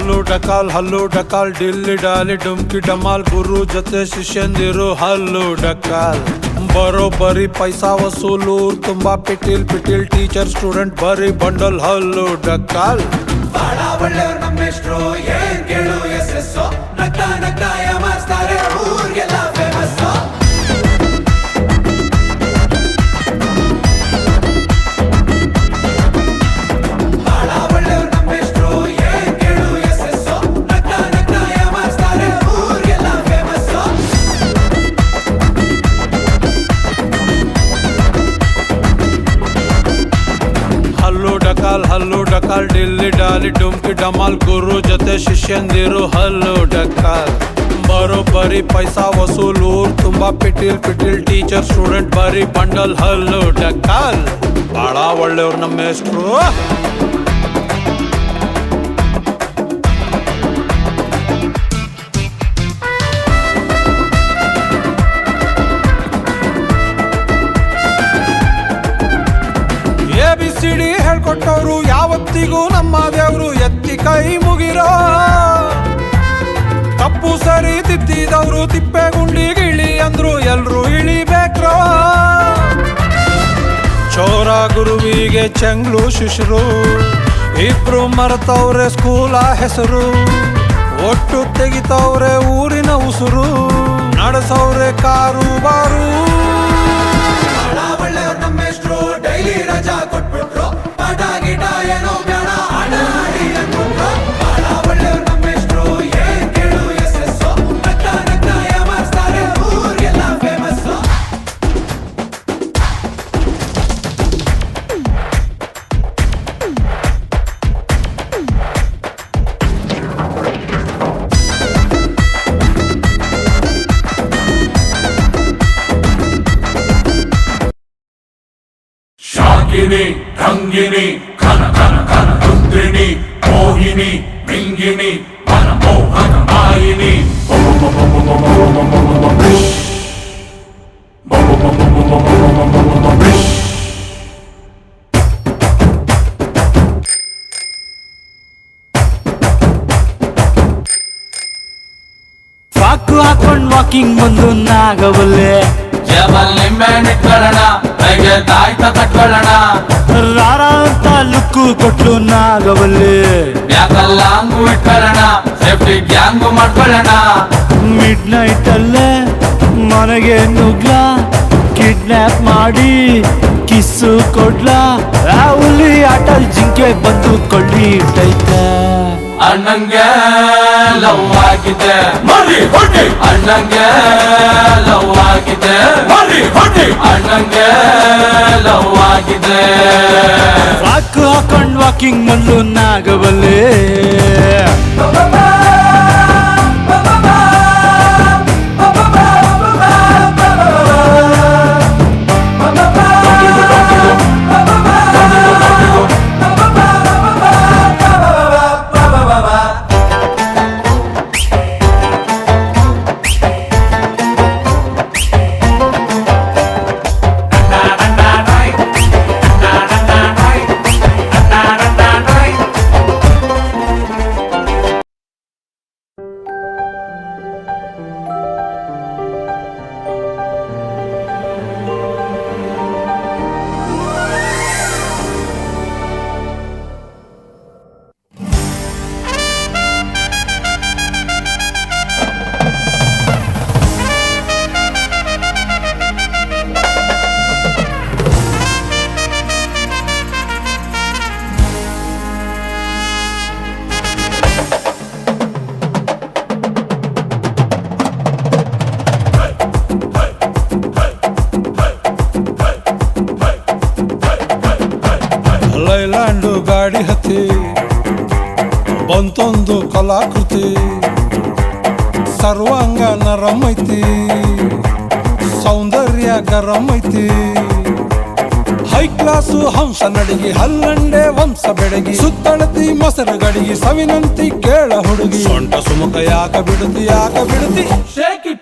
ಹಲ್ಲು ಡಕಾಲ್ ಡಿಲ್ಲಿ ಡಾಲಿ ಡುಮ್ಕಿ ಡಮಾಲ್ ಗುರು ಜೊತೆ ಶಿಷ್ಯಂದಿರು ಹಲ್ಲು ಡಕಾಲ್ ಬರೋಬ್ಬರಿ ಪೈಸಾ ವಸೂಲು ತುಂಬಾ ಪಿಟೀಲ್ ಟೀಚರ್ ಸ್ಟೂಡೆಂಟ್ ಬರೀ ಬಂಡಲ್ ಹಲ್ಲು ಡಕಾಲ್ ಬಹಳ ಒಳ್ಳೆಯವ್ರು ನಮ್ಮೆಷ್ಟ್ರು ಏನ್ ಕೇಳು ಎಸ್ ನಗ್ತಾ ಯಮಾಸ್ತಾರೆ ಊರ್ಗೆಲ್ಲ ಫೇಮಸ್ ಬಹಳ ಒಳ್ಳೆಯವ್ರು ನಮ್ಮೆಷ್ಟ್ರು ಏನ್ ಕೇಳು ಎಸ್ ನಗ್ತಾ ಯಮಾಸ್ತಾರೆ ಊರ್ಗೆಲ್ಲ ಫೇಮಸ್ ಹಲ್ಲು ಡಕಾಲ್ ಡಿಲ್ಲಿ ಡಾಲಿ ಡುಮ್ಕಿ ಡಮಾಲ್ ಗುರು ಜೊತೆ ಶಿಷ್ಯಂದಿರು ಹಲ್ಲು ಡಕಾಲ್ ಬರೋಬ್ಬರಿ ಪೈಸಾ ವಸೂಲು ತುಂಬಾ ಪಿಟೀಲ್ ಟೀಚರ್ ಸ್ಟೂಡೆಂಟ್ ಬರೀ ಬಂಡಲ್ ಹಲ್ಲು ಡಕಾಲ್ ಬಹಳ ಒಳ್ಳೆಯವ್ರು ನಮ್ಮ ಮೇಷ್ಟ್ರು ABCD ಹೇಳ್ಕೊಟ್ಟವ್ರು ಯಾವತ್ತಿಗೂ ನಮ್ಮ ದೇವ್ರು ಎತ್ತಿ ಕೈ ಮುಗಿರೋ ತಪ್ಪು ಸರಿ ತಿದ್ದಿದವ್ರು ತಿಪ್ಪೆ ಗುಂಡಿಗಿಳಿ ಅಂದ್ರು ಎಲ್ರು ಇಳಿಬೇಕ್ರೋ ಚೋರ ಗುರುವಿಗೆ ಚೆಂಗ್ಲು ಶಿಶರು ಇಬ್ರು ಮರೆತವ್ರೆ ಸ್ಕೂಲ ಹೆಸರು ಒಟ್ಟು ತೆಗಿತವ್ರೆ ಊರಿನ ಉಸುರು ನಡೆಸವ್ರೆ ಕಾರುಬಾರು ಬಹಳ ಒಳ್ಳೆಯವ್ರು ನಮ್ಮೆಷ್ಟ್ರು ಡೈಲಿ ರಜಾ ಕೊಟ್ಬಿಟ್ರು ಪಾಠ ಗೀಟ ಏನೋ ಬೇಡ ಆಟ ಆಡಿ ಅಂದ್ಬಿಟ್ರು ಬಹಳ ಒಳ್ಳೆಯವ್ರು ನಮ್ಮೆಷ್ಟ್ರು ಏನ್ ಕೇಳು ಎಸ್ ನಗ್ತಾ ಯಮಾಸ್ತಾರೆ ಊರ್ಗೆಲ್ಲ ಫೇಮಸ್ ಶಾಕಿನಿ ರಂಗಿನಿ ಘನ ರುದ್ರಿಣಿ ಮೋಹಿನಿ ಮಿಂಗಿನಿ ಮನಮೋಹನ ಮಾಯಿನಿ ಪಾಕು ಹಾಕೊಂಡ್ ವಾಕಿಂಗ್ ಬಂದು ನಾಗವಲ್ಲೆ ಜಬಲ್ ನಿಂಬೆಹಣ್ಣಿಟ್ಕೊಳ್ಳೋಣ ಕೈಗೆ ತಾಯ್ತ ಕಟ್ಕೊಳ್ಳೋಣ ರಾರ ಅಂತ ಲುಕ್ಕು ಕೊಟ್ಲು ನಾಗವಲ್ಲೆ ಯಾಕಲ್ಲ ಹಂಗು ಇಟ್ಕೊಳ್ಳೋಣ ಸೇಫ್ಟಿ ಗ್ಯಾಂಗು ಮಾಡ್ಕೊಳ್ಳೋಣ ಮಿಡ್ ನೈಟ್ ಅಲ್ಲೇ ಮನೆಗೆ ನುಗ್ಲ ಕಿಡ್ನಾಪ್ ಮಾಡಿ ಕಿಸ್ಸು ಕೊಡ್ಲ ಆ ಹುಲಿ ಆಟಲ್ ಜಿಂಕೆ ಬಂದು ಕೊಳ್ಳಿ ಇಟ್ಟೈತೆ ಅಣ್ಣಂಗೆ ಲವ್ ಆಗಿದೆ ಮರಿ ಹೊಡಿ ಅಣ್ಣಂಗೆ ಲವ್ ಆಗಿದೆ ಮರಿ ಹೊಡಿ ಅಣ್ಣಂಗೆ ಲವ್ ಆಗಿದೆ ಪಾಕು ಹಾಕೊಂಡ್ ವಾಕಿಂಗ್ ಬಂದು ನಾಗವಲ್ಲೆ ಲೈಲ್ಯಾಂಡು ಗಾಡಿ ಹತ್ತಿ ಬಂತೊಂದು ಕಲಾಕೃತಿ ಸರ್ವಾಂಗ ನರಂ ಐತಿ ಸೌಂದರ್ಯ ಗರಂ ಐತಿ ಹೈ ಕ್ಲಾಸು ಹಂಸ ನಡಿಗೆ ಹಲ್ಲಂಡೆ ವಂಶ ಬೆಡಗಿ ಸುತ್ತಳತಿ ಮೊಸರು ಗಡಿಗೆ ಸವಿನಂತಿ ಕೇಳ ಹುಡುಗಿ ಸೊಂಟ ಸುಮುಖ ಯಾಕ ಬಿಡುತ್ತಿ ಶೇಕ್ ಇಟ್